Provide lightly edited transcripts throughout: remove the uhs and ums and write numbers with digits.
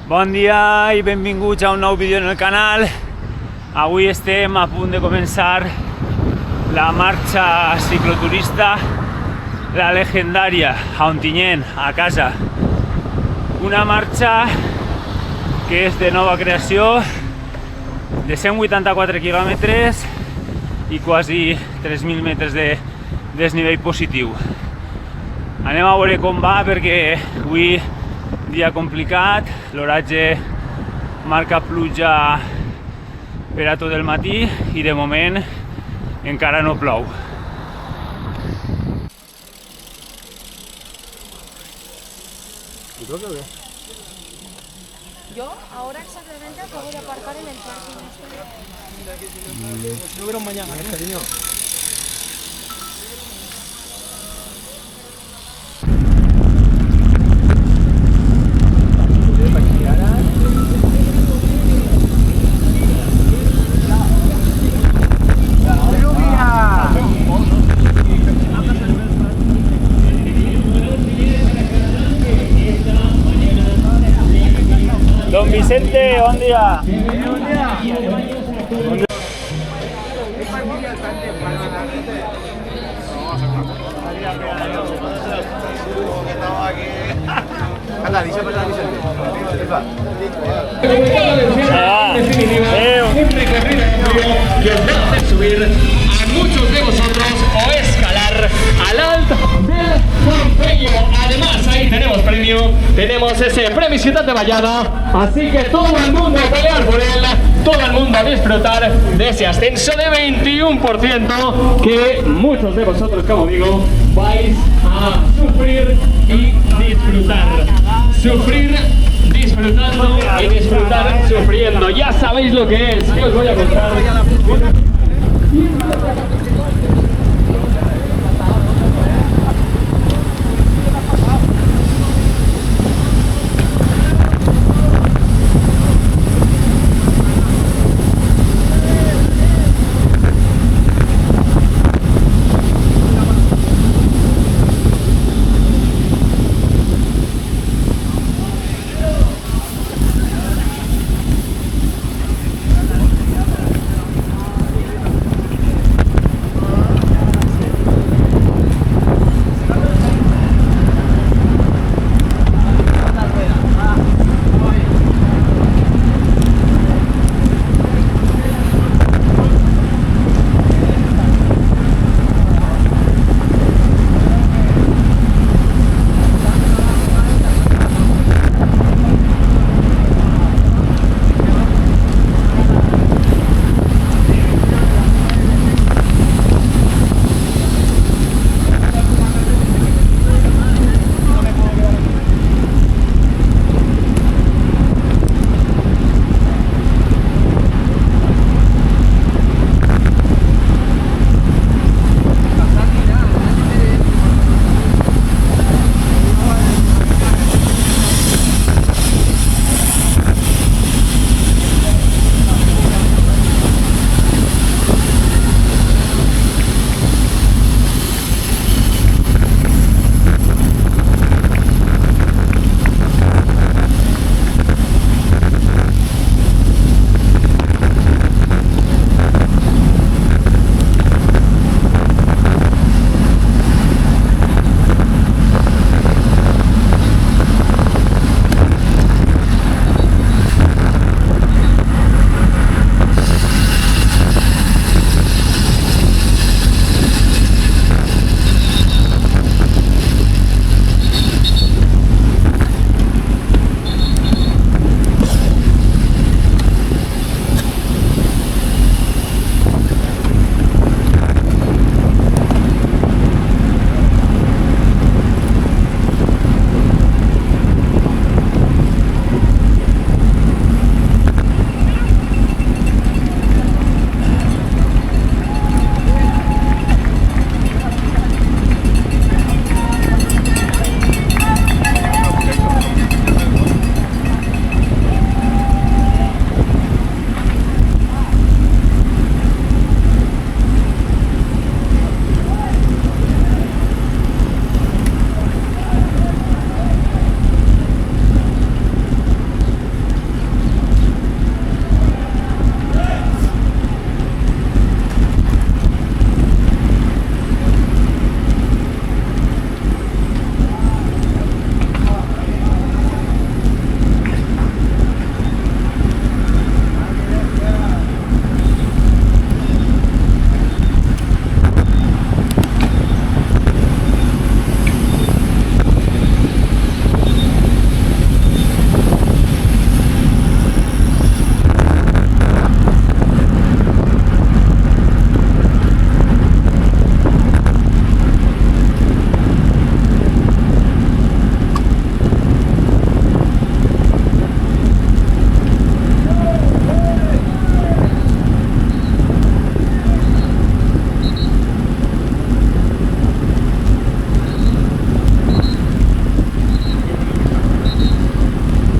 Bon dia i benvinguts a un nou vídeo en el canal. Avui estem a punt de començar la marxa cicloturista, la legendària a Ontinyent, a casa. Una marxa que és de nova creació, de 184 quilòmetres i quasi 3.000 metres de desnivell positiu. Anem a veure com va, perquè avui dia complicat, l'oratge marca pluja per a tot el matí i de moment encara no plou. Yo ahora exactamente acabo de aparcar en el parking este. Nos vemos mañana, cariño. Don Vicente, bon dia. Que os va a hacer subir a muchos de vosotros o escalar al alto del Pompeyo. Además, ahí tenemos premio, tenemos ese premio Ciudad de Vallada, así que todo el mundo a pelear por él, todo el mundo a disfrutar de ese ascenso de 21% que muchos de vosotros, como digo, vais a sufrir y disfrutar. Sufrir disfrutando y disfrutar sufriendo. Ya sabéis lo que es. ¿Qué os voy a contar?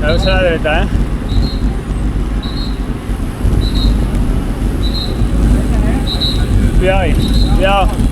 veus a la dreta, eh? Cuidado ahí, cuidado.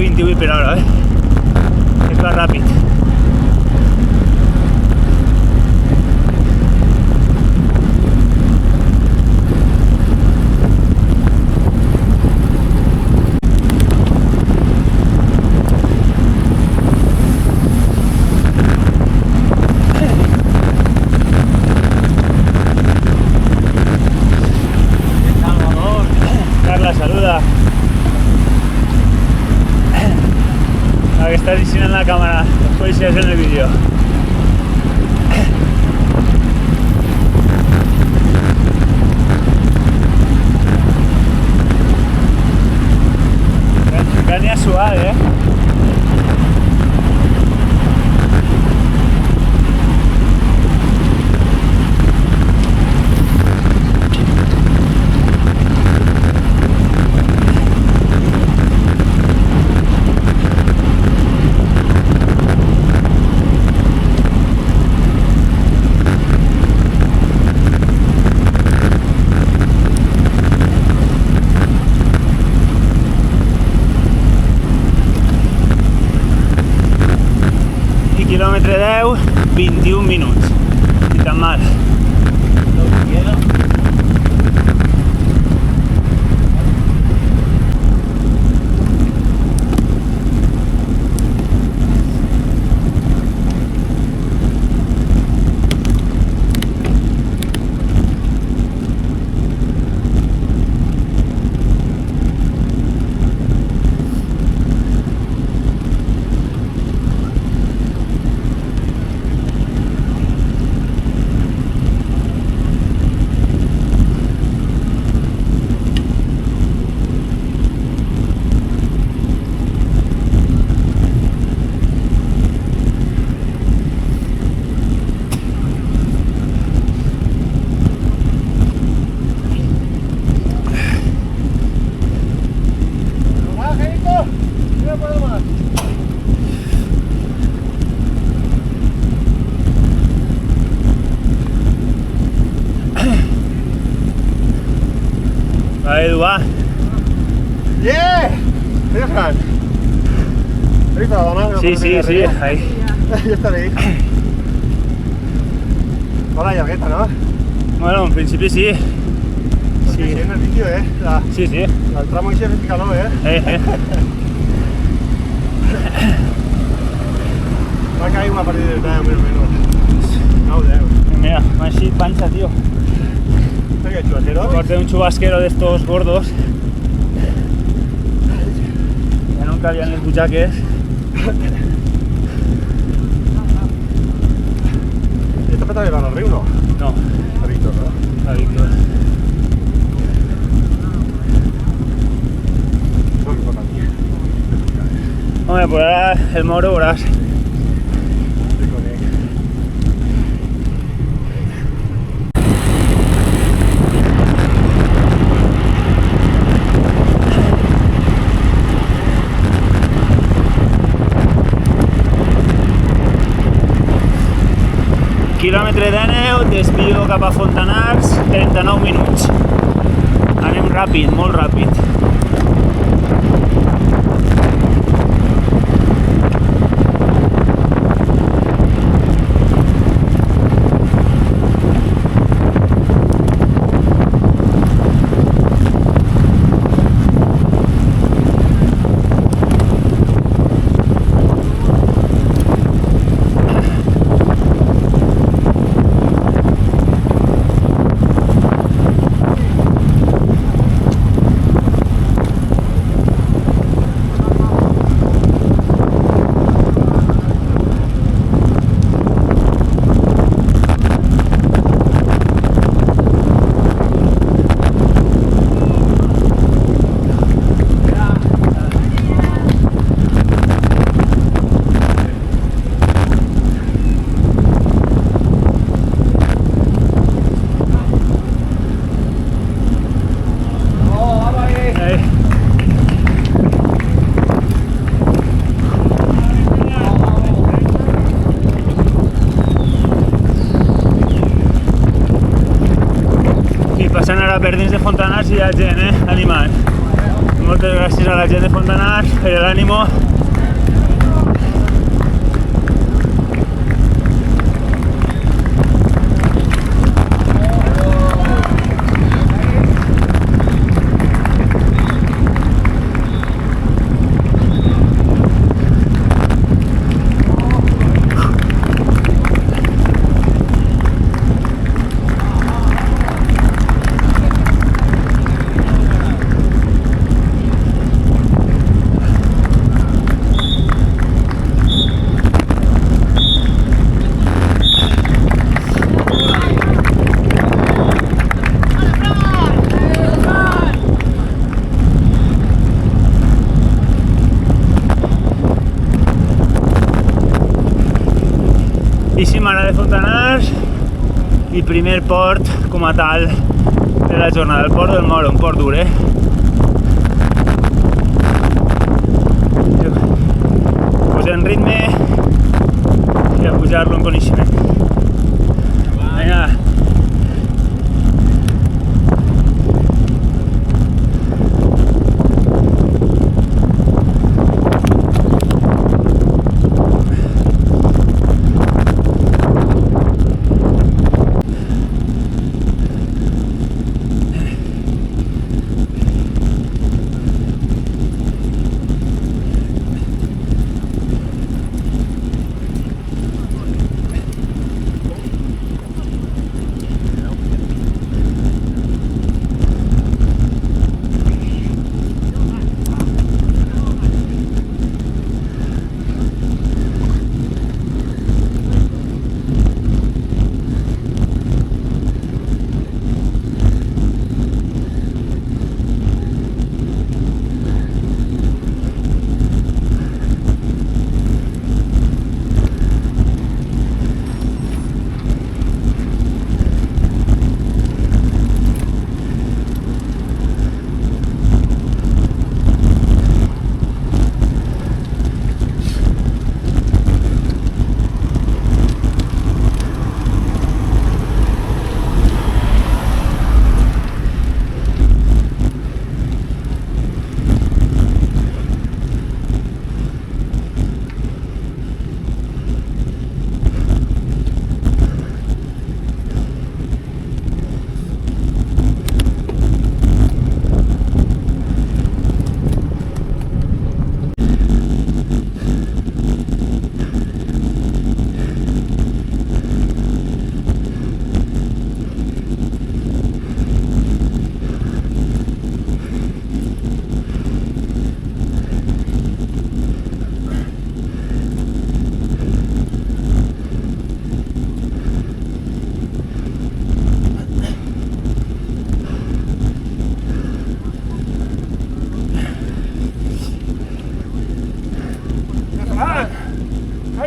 28 per hora, És va ràpid. Saluda. La que está diciendo en la cámara, después se hace en el vídeo. Caña suave, Quilòmetre 10, 21 minuts. Ni tan mal. Va, Edu, va. Yeah! ¿Eres Fran? ¿Eres la dona? Sí, ahí. Ya está ahí. Va la llargueta, ¿no? Bueno, en principi sí. Sí, en el vídeo, Sí. El tramo ese es calor, Va a caer una partida de 10 més o menys. 9, 10. Mira, m'ha eixit panxa, tío. ¿Qué chubasquero? Corté un chubasquero de estos gordos. Ya no cabían los buchaques. ¿Esta peta va al río, no? No, A Víctor, ¿no? a Víctor. No me toca a mí. Hombre, pues ahora el Moro verás. Estoy con él. Quilòmetre 10, desvio cap a Fontanars, 39 minuts. Anem ràpid, molt ràpid. Per dins de Fontanars hi ha gent, animant. Moltes gràcies a la gent de Fontanars per l'ànimo. Mare de Fontanars i primer port com a tal de la jornada, el port del Moro, un port dur, Posem ritme i a pujar-lo en coneixement. Vinga.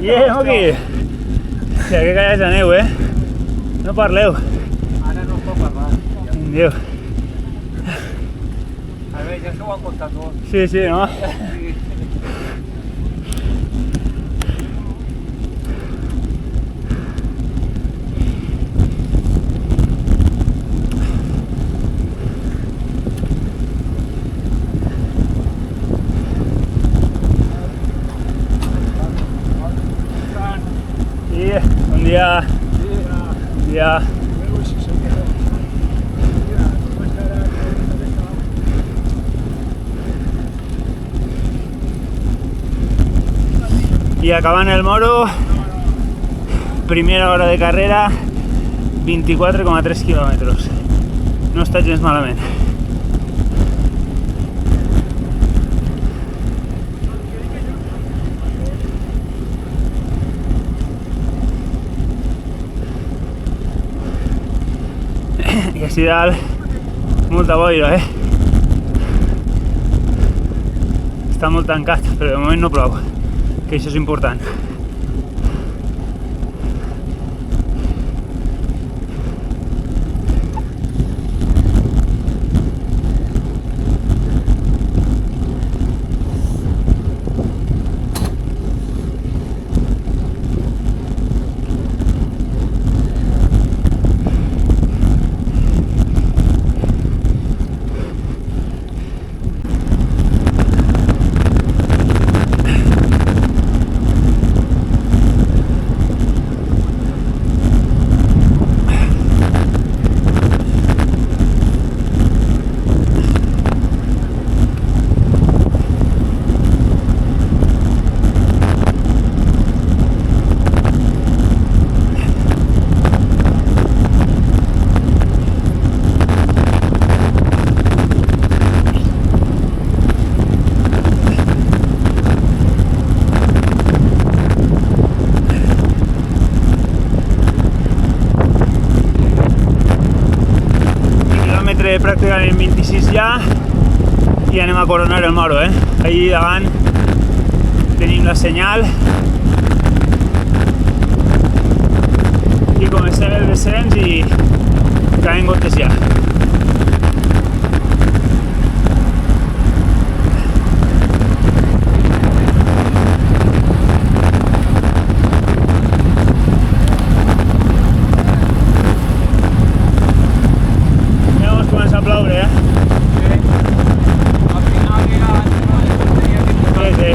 Yeah, aquí. Sí, que calles aneu, No parleu. Ara no puc parlar. Déu. A veure, ja s'ho han contat tot. Sí, sí, no? Bon dia. Bon dia. I acabant el Moro, primera hora de carrera, 24,3 quilòmetres. No està gens malament. I així dalt, molta boira, Està molt tancat, però de moment no plou, que això és important. i anem a coronar el Moro, eh? Ahí davant tenim la senyal i comencem el descens i caen gotes ja. Comença a ploure, eh? Sí, sí.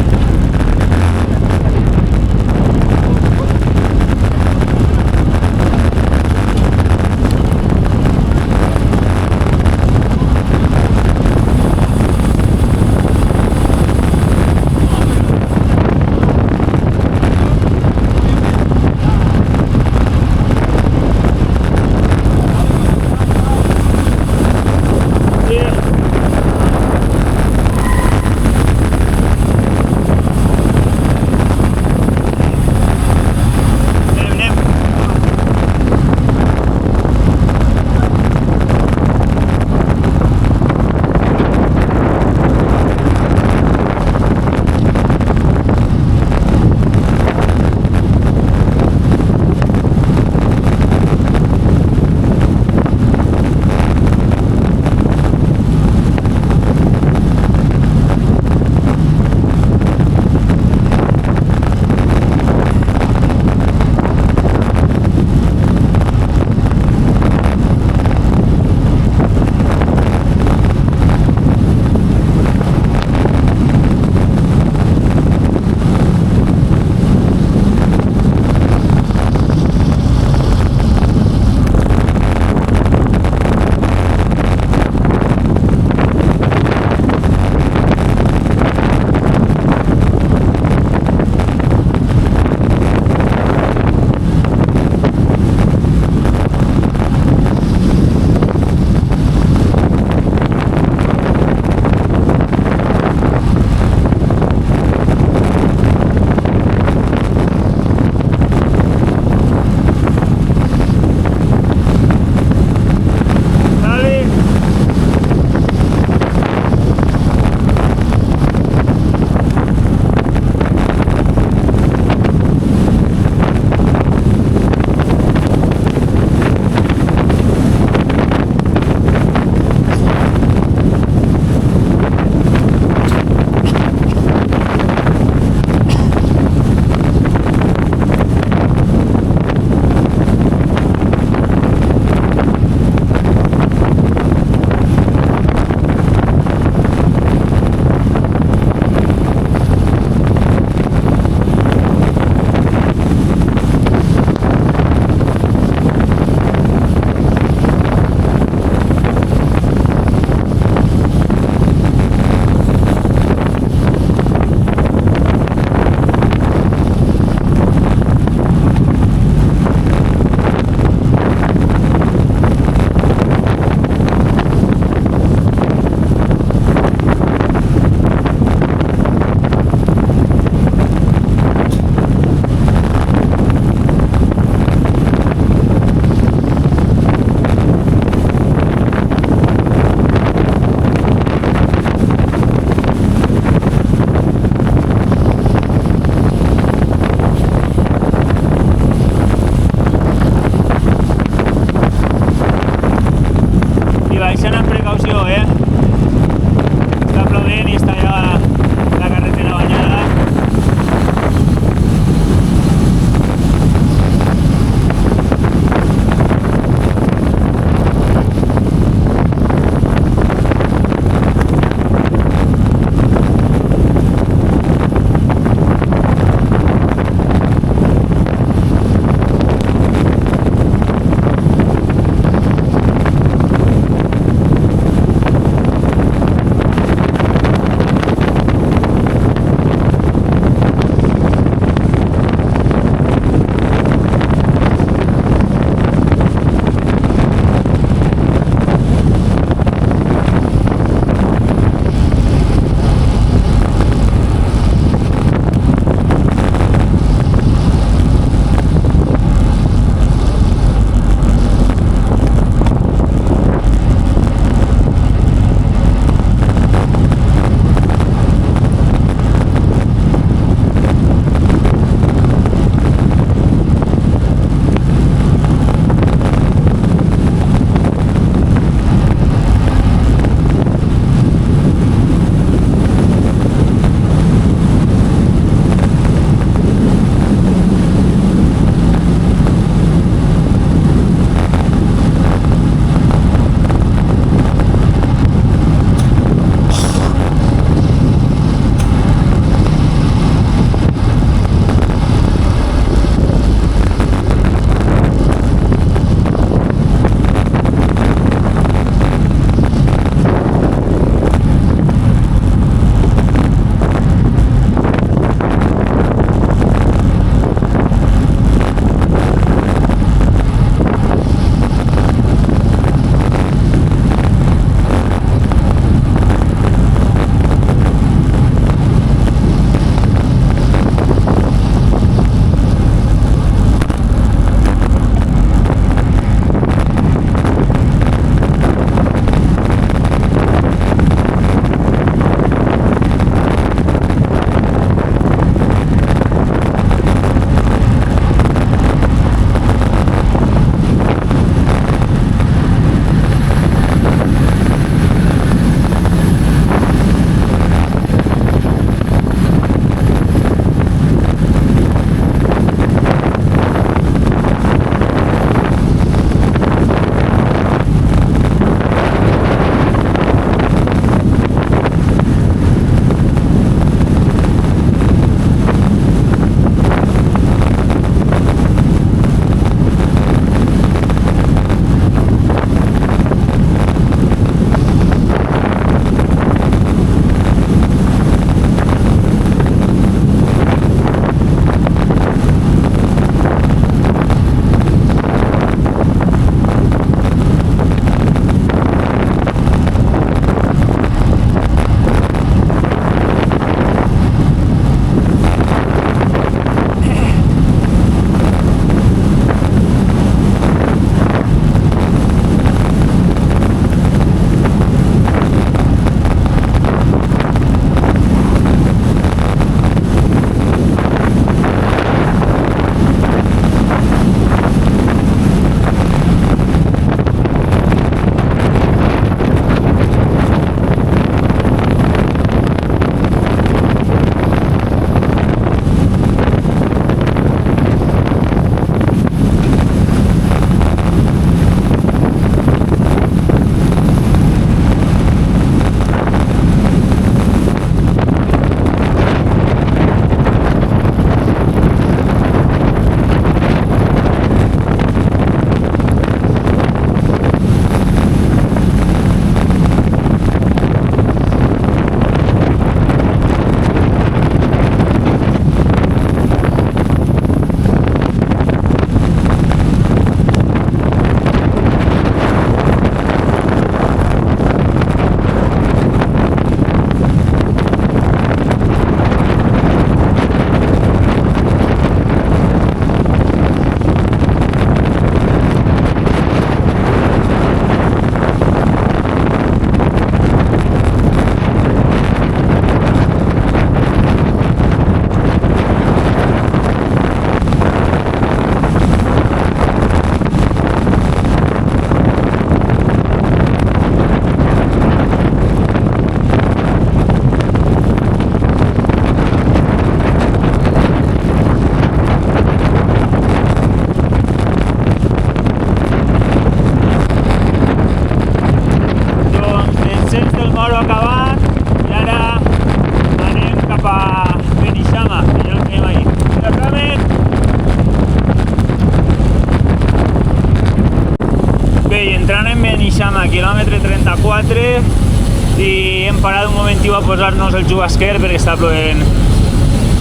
a posar-nos el xubasquer perquè està plovent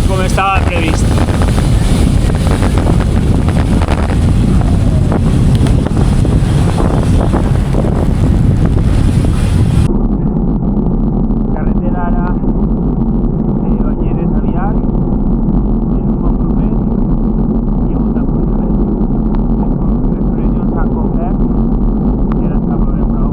com estava previst. Carretera ara de Banyeres a Viar, en un bon grupet i molta pluja. Les previsions s'han complert i ara està plovent prou.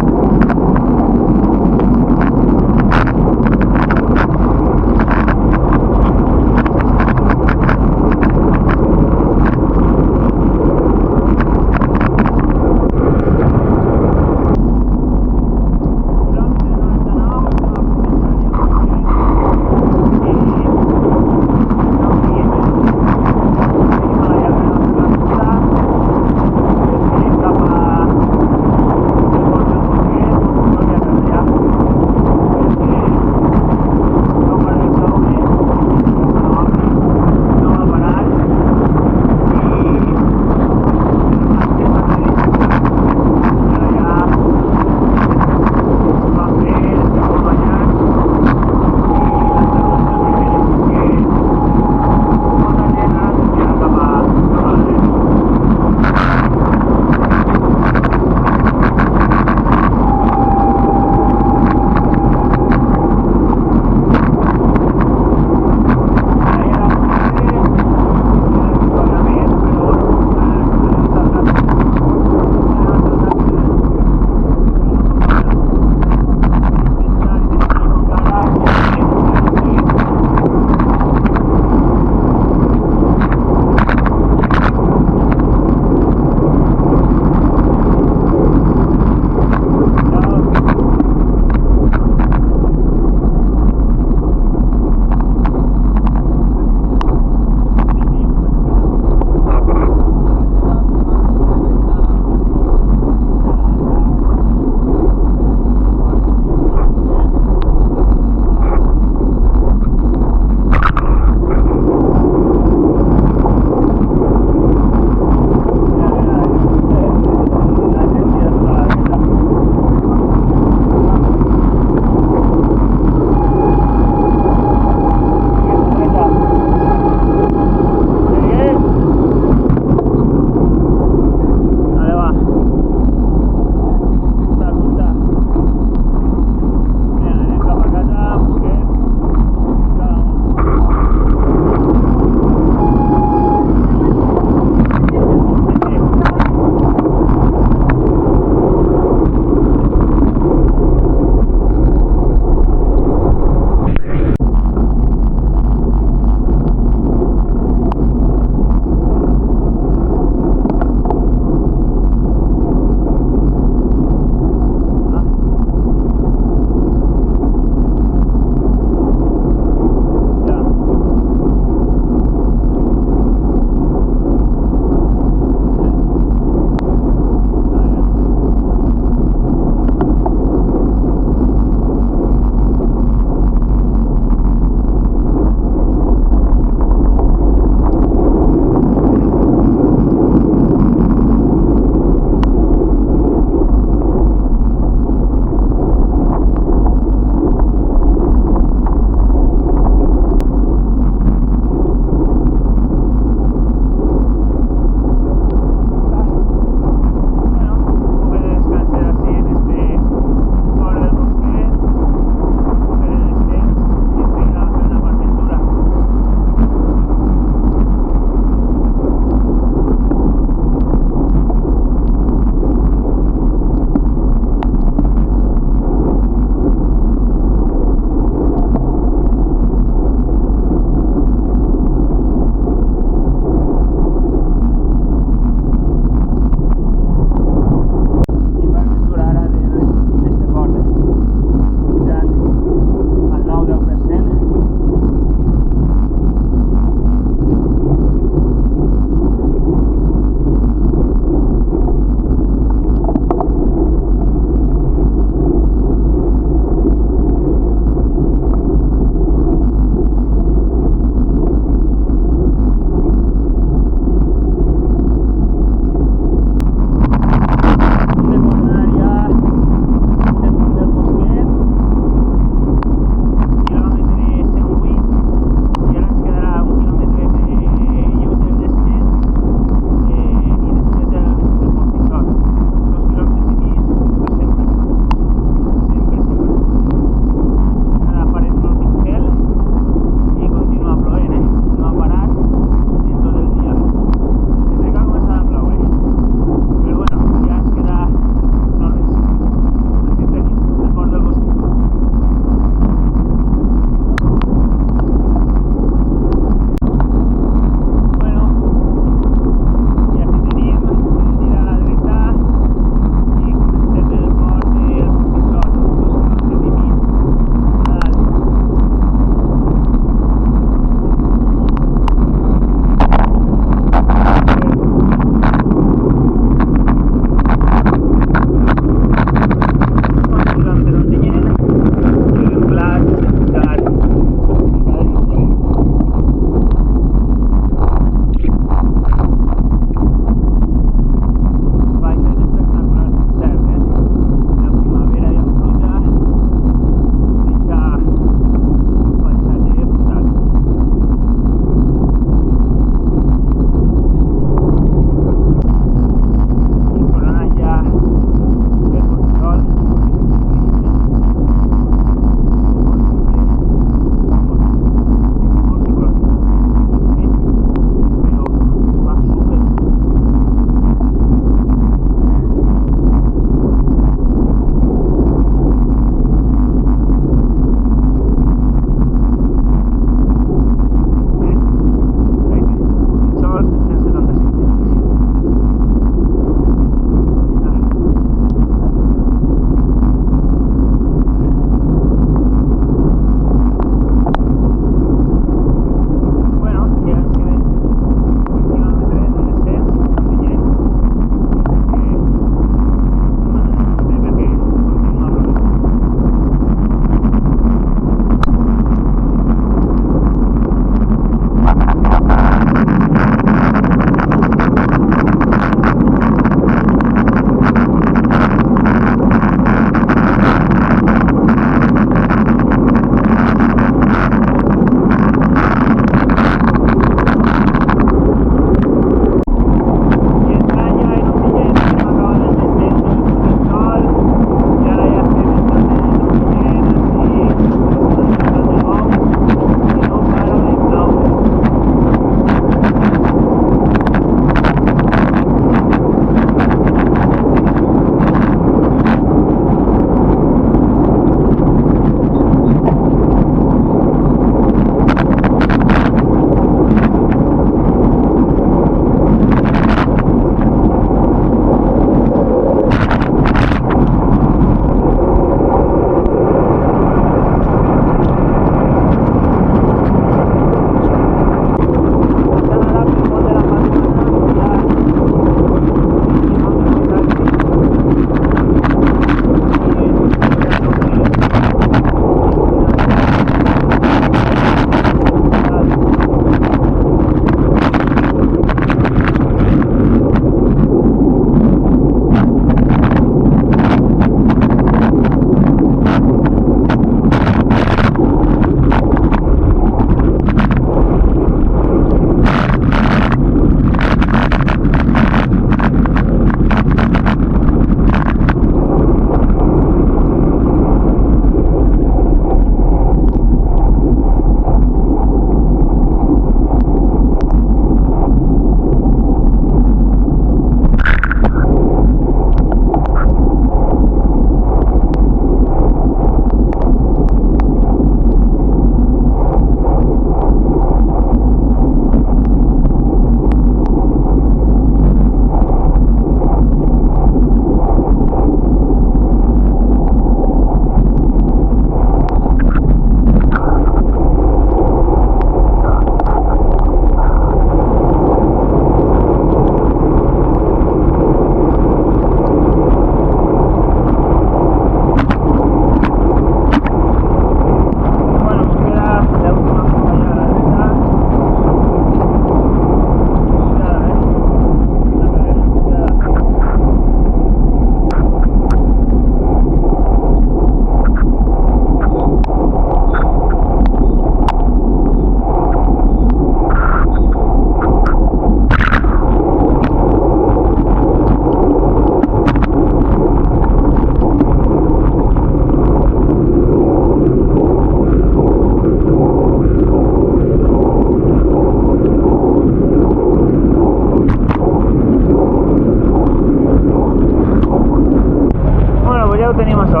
Ja ho tenim això,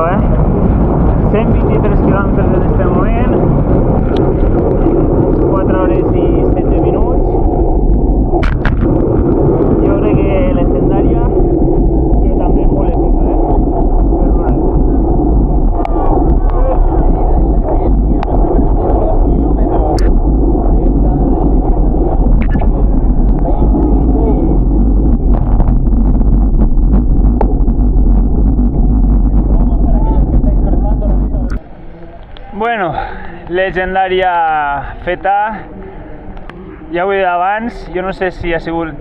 123 quilòmetres en este moment, 4 hores i 16 minuts. Jo crec que legendària, però també molt èpica, per l'oratge. Bueno, legendària feta, ja ho he dit abans, jo no sé si ha sigut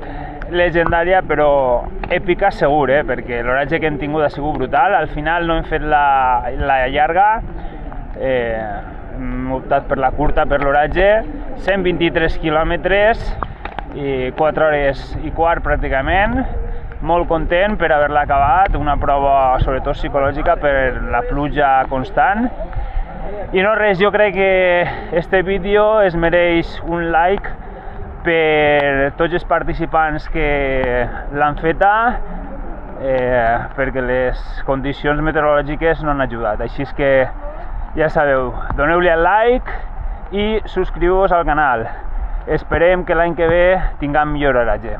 legendària, però èpica segur, perquè l'oratge que hem tingut ha sigut brutal. Al final no hem fet la llarga, hem optat per la curta per l'oratge, 123 quilòmetres i 4 hores i quart pràcticament. Molt content per haver-la acabat, una prova sobretot psicològica per la pluja constant. I no res, jo crec que este vídeo es mereix un like per tots els participants que l'han feta, perquè les condicions meteorològiques no han ajudat. Així és que ja sabeu, doneu-li al like i subscriu-vos al canal. Esperem que l'any que ve tinguem millor oratge.